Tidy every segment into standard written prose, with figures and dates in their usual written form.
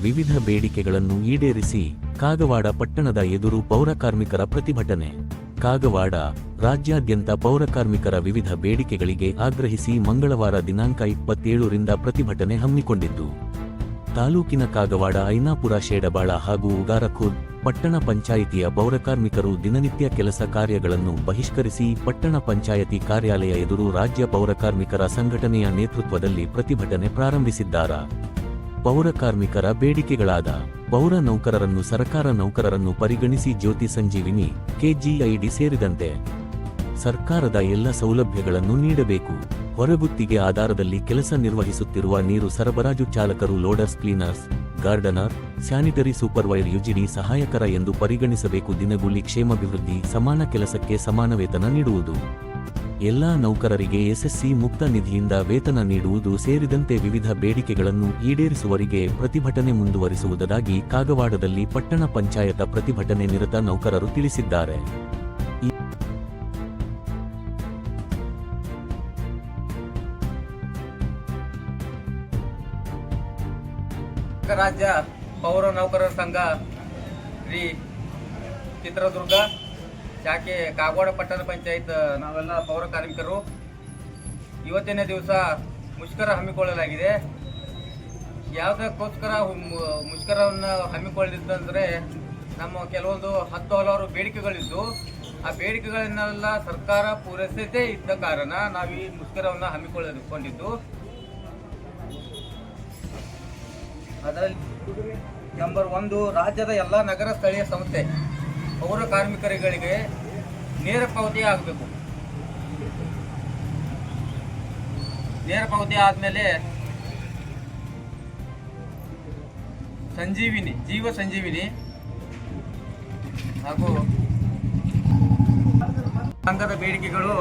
ವಿವಿಧ ಬೇಡಿಕೆಗಳನ್ನು ಈಡೇರಿಸಿ ಕಾಗವಾಡ ಪಟ್ಟಣದ ಎದುರು ಪೌರಕಾರ್ಮಿಕರ ಪ್ರತಿಭಟನೆ. ಕಾಗವಾಡ ರಾಜ್ಯಾದ್ಯಂತ ಪೌರಕಾರ್ಮಿಕರ ವಿವಿಧ ಬೇಡಿಕೆಗಳಿಗೆ ಆಗ್ರಹಿಸಿ ಮಂಗಳವಾರ ದಿನಾಂಕ 27ರಿಂದ ಪ್ರತಿಭಟನೆ ಹಮ್ಮಿಕೊಂಡಿದ್ದು, ತಾಲೂಕಿನ ಕಾಗವಾಡ, ಐನಾಪುರ, ಶೇಡಬಾಳ ಹಾಗೂ ಉಗಾರಖುರ್ದ್ ಪಟ್ಟಣ ಪಂಚಾಯಿತಿಯ ಪೌರಕಾರ್ಮಿಕರು ದಿನನಿತ್ಯ ಕೆಲಸ ಕಾರ್ಯಗಳನ್ನು ಬಹಿಷ್ಕರಿಸಿ ಪಟ್ಟಣ ಪಂಚಾಯತಿ ಕಾರ್ಯಾಲಯ ಎದುರು ರಾಜ್ಯ ಪೌರಕಾರ್ಮಿಕರ ಸಂಘಟನೆಯ ನೇತೃತ್ವದಲ್ಲಿ ಪ್ರತಿಭಟನೆ ಪ್ರಾರಂಭಿಸಿದ್ದಾರೆ. ಪೌರಕಾರ್ಮಿಕರ ಬೇಡಿಕೆಗಳಾದ ಪೌರ ನೌಕರರನ್ನು, ಸರ್ಕಾರ ನೌಕರರನ್ನು ಪರಿಗಣಿಸಿ ಜ್ಯೋತಿ ಸಂಜೀವಿನಿ, ಕೆಜಿಐಡಿ ಸೇರಿದಂತೆ ಸರ್ಕಾರದ ಎಲ್ಲ ಸೌಲಭ್ಯಗಳನ್ನು ನೀಡಬೇಕು. ಹೊರಗುತ್ತಿಗೆ ಆಧಾರದಲ್ಲಿ ಕೆಲಸ ನಿರ್ವಹಿಸುತ್ತಿರುವ ನೀರು ಸರಬರಾಜು ಚಾಲಕರು, loaders, cleaners, gardener, sanitary supervisor, UGD ಸಹಾಯಕರ ಎಂದು ಪರಿಗಣಿಸಬೇಕು. ದಿನಗೂಲಿ, ಕ್ಷೇಮಾಭಿವೃದ್ಧಿ, ಸಮಾನ ಕೆಲಸಕ್ಕೆ ಸಮಾನ ವೇತನ ನೀಡುವುದು, ಎಲ್ಲಾ ನೌಕರರಿಗೆ ಎಸ್ಎಸ್ಸಿ ಮುಕ್ತ ನಿಧಿಯಿಂದ ವೇತನ ನೀಡುವುದು ಸೇರಿದಂತೆ ವಿವಿಧ ಬೇಡಿಕೆಗಳನ್ನು ಈಡೇರಿಸುವವರೆಗೆ ಪ್ರತಿಭಟನೆ ಮುಂದುವರಿಸುವುದಾಗಿ ಕಾಗವಾಡದಲ್ಲಿ ಪಟ್ಟಣ ಪಂಚಾಯತ ಪ್ರತಿಭಟನೆ ನಿರತ ನೌಕರರು ತಿಳಿಸಿದ್ದಾರೆ. ರಾಜ್ಯ ಪೌರ ನೌಕರರ ಸಂಘ ಶ್ರೀ ಚಿತ್ರದುರ್ಗ ಶಾಖೆ ಕಾಗವಾಡ ಪಟ್ಟಣ ಪಂಚಾಯತ್ ನಾವೆಲ್ಲ ಪೌರ ಕಾರ್ಮಿಕರು ಇವತ್ತಿನ ದಿವಸ ಮುಷ್ಕರ ಹಮ್ಮಿಕೊಳ್ಳಲಾಗಿದೆ. ಯಾವುದಕ್ಕೋಸ್ಕರ ಮುಷ್ಕರವನ್ನು ಹಮ್ಮಿಕೊಳ್ಳಿದ್ದಂದರೆ ನಮ್ಮ ಕೆಲವೊಂದು ಹಲವಾರು ಬೇಡಿಕೆಗಳಿದ್ದು, ಆ ಬೇಡಿಕೆಗಳನ್ನೆಲ್ಲ ಸರ್ಕಾರ ಪೂರೈಸದೇ ಇದ್ದ ಕಾರಣ ನಾವು ಈ ಮುಷ್ಕರವನ್ನು ಹಮ್ಮಿಕೊಳ್ಳಕೊಂಡಿದ್ದು. ಅದರಲ್ಲಿ ನಂಬರ್ 1, ರಾಜ್ಯದ ಎಲ್ಲ ನಗರ ಸ್ಥಳೀಯ ಸಂಸ್ಥೆ ಪೌರ ಕಾರ್ಮಿಕರುಗಳಿಗೆ ನೇರ ಪಾವತಿ ಆಗಬೇಕು. ನೇರ ಪಾವತಿ ಆದಮೇಲೆ ಸಂಜೀವಿನಿ, ಜೀವ ಸಂಜೀವಿನಿ ಹಾಗೂ ಸಂಘದ ಬೇಡಿಕೆಗಳು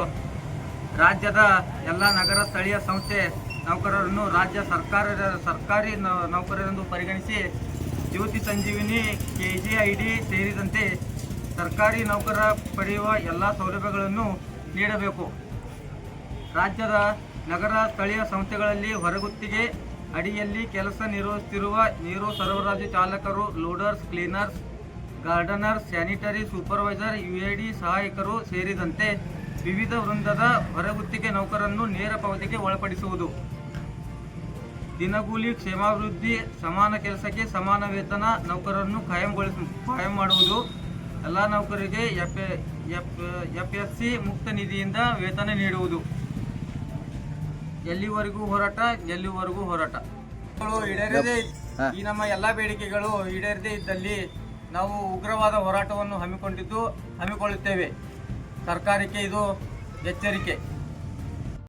ರಾಜ್ಯದ ಎಲ್ಲ ನಗರ ಸ್ಥಳೀಯ ಸಂಸ್ಥೆ ನೌಕರರನ್ನು ರಾಜ್ಯ ಸರ್ಕಾರಿ ನೌಕರರೆಂದು ಪರಿಗಣಿಸಿ ಜ್ಯೋತಿ ಸಂಜೀವಿನಿ, ಕೆಜಿಐಡಿ ಸೇರಿದಂತೆ ಸರ್ಕಾರಿ ನೌಕರ ಪಡೆಯುವ ಎಲ್ಲ ಸೌಲಭ್ಯಗಳನ್ನು ನೀಡಬೇಕು. ರಾಜ್ಯದ ನಗರ ಸ್ಥಳೀಯ ಸಂಸ್ಥೆಗಳಲ್ಲಿ ಹೊರಗುತ್ತಿಗೆ ಅಡಿಯಲ್ಲಿ ಕೆಲಸ ನಿರ್ವಹಿಸುತ್ತಿರುವ ನೀರು ಸರಬರಾಜು ಚಾಲಕರು, loaders, cleaners, gardeners, sanitary supervisor, UID ಸಹಾಯಕರು ಸೇರಿದಂತೆ ವಿವಿಧ ವೃಂದದ ಹೊರಗುತ್ತಿಗೆ ನೌಕರರನ್ನು ನೇರ ಪಾವತಿಗೆ ಒಳಪಡಿಸುವುದು. ದಿನಗೂಲಿ, ಕ್ಷೇಮಾಭಿವೃದ್ಧಿ, ಸಮಾನ ಕೆಲಸಕ್ಕೆ ಸಮಾನ ವೇತನ ನೌಕರರನ್ನು ಕಾಯಂ ಮಾಡುವುದು. ಎಲ್ಲ ನೌಕರರಿಗೆ ಎಫ್ಎಸ್ಸಿ ಮುಕ್ತ ನಿಧಿಯಿಂದ ವೇತನ ನೀಡುವುದು. ಎಲ್ಲಿವರೆಗೂ ಹೋರಾಟ ಈಡೇರದೇ ಈ ನಮ್ಮ ಎಲ್ಲ ಬೇಡಿಕೆಗಳು ಈಡೇರದೇ ಇದ್ದಲ್ಲಿ ನಾವು ಉಗ್ರವಾದ ಹೋರಾಟವನ್ನು ಹಮ್ಮಿಕೊಳ್ಳುತ್ತೇವೆ. ಸರ್ಕಾರಕ್ಕೆ ಇದು ಎಚ್ಚರಿಕೆ.